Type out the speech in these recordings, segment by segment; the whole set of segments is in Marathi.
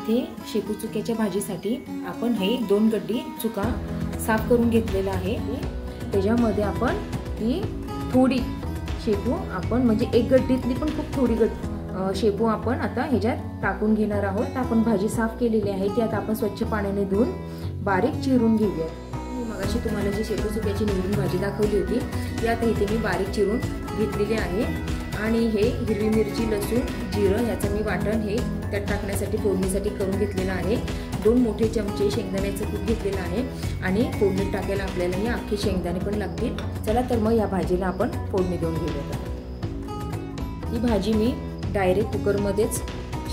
इथे शेपू चुक्याच्या भाजीसाठी आपण हे 2 गड्डी चुका साफ करून घेतलेला आहे। त्याच्यामध्ये आपण ही थोडी शेपू आपण म्हणजे 1 गड्डीतली पण खूप थोडी शेपू आपण आता ह्याच्यात टाकून घेणार आहोत। आपण भाजी साफ केलेली आहे ती आता आपण स्वच्छ पाण्याने धुवून बारीक चिरून घेऊया। मी मगाशी तुम्हाला जी शेपू चुक्याची निवडून भाजी दाखवली होती ती आता इथे मी बारीक चिरून घेतलेली आहे। आणि हे हिरवी मिरची, लसूण, जिरं याचं मी वाटण हे त्यात टाकण्यासाठी फोडणीसाठी करून घेतलेलं आहे। 2 मोठे चमचे शेंगदाण्याचं कूट घेतलेलं आहे आणि फोडणीत टाकायला आपल्याला हे अख्खे शेंगदाणे पण लागतील। चला तर मग या भाजीला आपण फोडणी देऊन घेऊया। ही भाजी मी डायरेक्ट कुकरमध्येच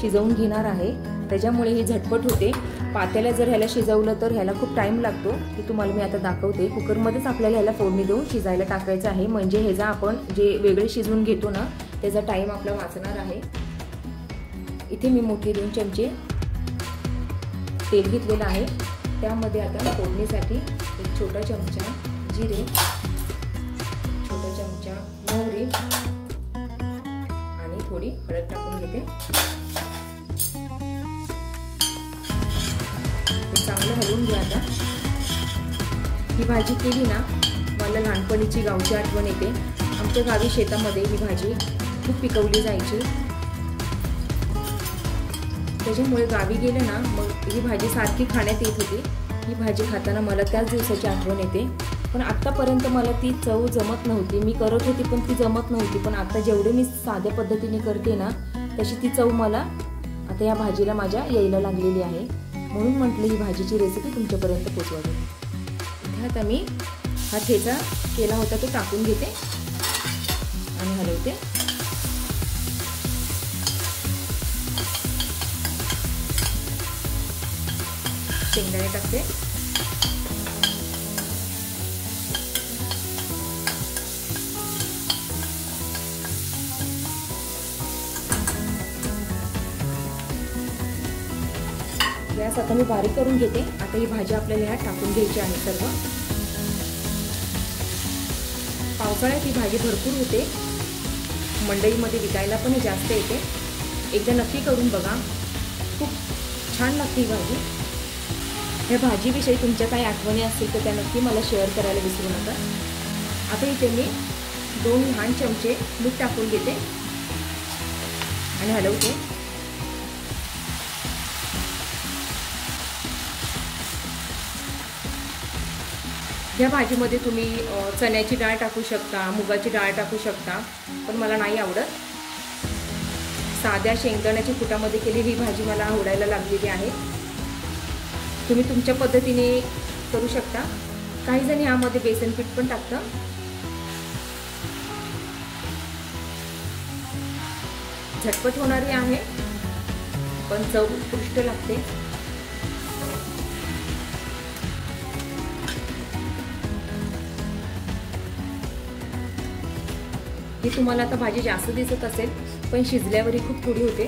शिजवून घेणार आहे, त्याच्यामुळे ही झटपट होते। पातेल्यात जर ह्याला शिजवलं तर ह्याला खूप टाइम लागतो, की तुम्हाला मी आता दाखवते। कुकरमध्येच आपल्याला ह्याला फोडणी देऊन शिजायला टाकायचं आहे, म्हणजे ह्याचा आपण जे वेगळे शिजवून घेतो ना त्याचा टाइम आपला वाचणार आहे। इथे मी मोठे 2 चमचे तेल घेतलेलं आहे, त्यामध्ये आता फोडणीसाठी 1 छोटा चमचा जिरे, छोटा चमचा मोहरी आणि थोडी हळद टाकून घेते। चांगलं हलवून घ्या। आता ही भाजी केली ना मला लहानपणीची गावची आठवण येते। आमच्या गावी शेतामध्ये ही भाजी खूप पिकवली जायची, त्याच्यामुळे गावी गेले ना मग ही भाजी सारखी खाण्यात येत होती। ही भाजी खाताना मला त्याच दिवसाची आठवण येते, पण आत्तापर्यंत मला ती चव जमत नव्हती। मी करत होती पण ती जमत नव्हती, पण आता जेवढे मी साध्या पद्धतीने करते ना तशी ती चव मला आता या भाजीला माझ्या यायला लागलेली आहे। म्हणून म्हटलं ही भाजीची रेसिपी तुमच्यापर्यंत पोहोचवावी। इथे आता मी हा ठेचा केला होता तो टाकून घेते आणि हलवते। शेंगदाणे टाकते, गॅस आता मी बारीक करून घेते। आता ही भाजी आपल्याला ह्यात टाकून घ्यायची आहे सर्व। पावसाळ्यात ही भाजी भरपूर होते, मंडईमध्ये विकायला पण जास्त येते। एकदा नक्की करून बघा, खूप छान लागते ही भाजी। ह्या भाजीविषयी तुमच्या काही आठवणी असतील तर त्या नक्की मला शेअर करायला विसरू नका। आता इथे मी 2 लहान चमचे मीठ टाकून घेते आणि हलवते। या भाजीमध्ये तुम्ही चण्याची डाळ टाकू शकता, मुगाची डाळ टाकू शकता, पण मला नाही आवडत। साध्या शेंगदाण्याच्या कुटामध्ये केलेली ही भाजी मला आवडायला लागलेली आहे। तुम्ही तुमच्या पद्धतीने करू शकता। काही जण यामध्ये बेसन पीठ पण टाकतात। झटपट होणारी आहे पण चव उत्कृष्ट लागते। ही तुम्हाला आता भाजी जास्त दिसत असेल, पण शिजल्यावरही खूप थोडी होते।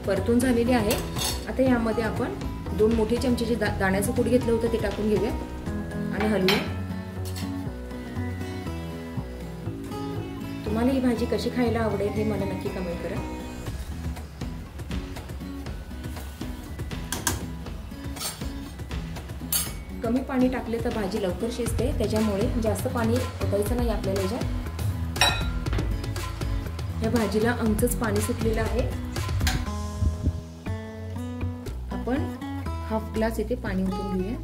परतून झालेली आहे। आता यामध्ये आपण 2 मोठे चमचे जे दाण्याचं कूट घेतलं होतं ते टाकून घेऊया आणि हलवूया। तुम्हाला ही भाजी कशी खायला आवडेल हे मला नक्की कमेंट करा। कमी पाणी टाकले तर भाजी लवकर शिजते, त्याच्यामुळे जास्त पाणी ओतायचं नाही आपल्याला याच्यात। या भाजीला अंगचंच पाणी सुटलेलं आहे। आपण 1/2 ग्लास इथे पाणी ओतून घेऊया,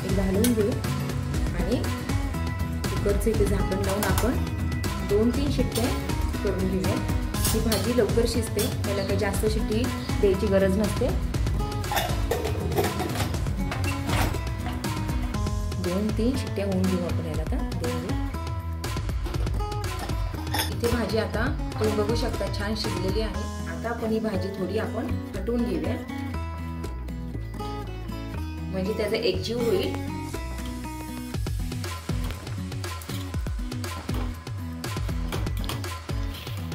एकदा हलवून घेऊ आणि कुकरचं इथे झाकण लावून आपण 2-3 शिट्ट्या करून घेऊया। ही भाजी लवकर शिजते, त्याला काही जास्त शिट्टी द्यायची गरज नसते। 2-3 शिट्ट्या होऊन घेऊ आपण याला। आता इथे भाजी आता तुम्ही बघू शकता छान शिजलेली आहे। आता आपण ही भाजी थोडी आपण हटवून घेऊया, म्हणजे त्याचा एकजीव होईल।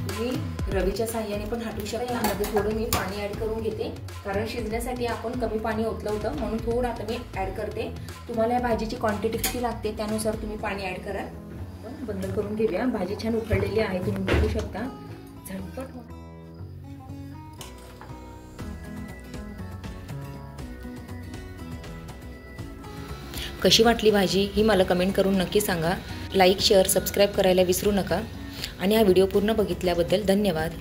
तुम्ही रवीच्या साह्याने पण हटवू शकता। यामध्ये थोडं मी पाणी ऍड करून घेते, कारण शिजण्यासाठी आपण कमी पाणी ओतलं होतं, म्हणून थोडं आता मी ऍड करते। तुम्हाला या भाजीची क्वांटिटी किती लागते त्यानुसार तुम्ही पाणी ऍड करा। आपण बंद करून घेऊया। भाजी छान उकळलेली आहे, तुम्ही बघू शकता झटपट। कशी वाटली भाजी ही मला कमेंट करून नक्की सांगा। लाईक शेअर सबस्क्राईब करायला विसरू नका आणि हा व्हिडिओ पूर्ण बघितल्याबद्दल धन्यवाद।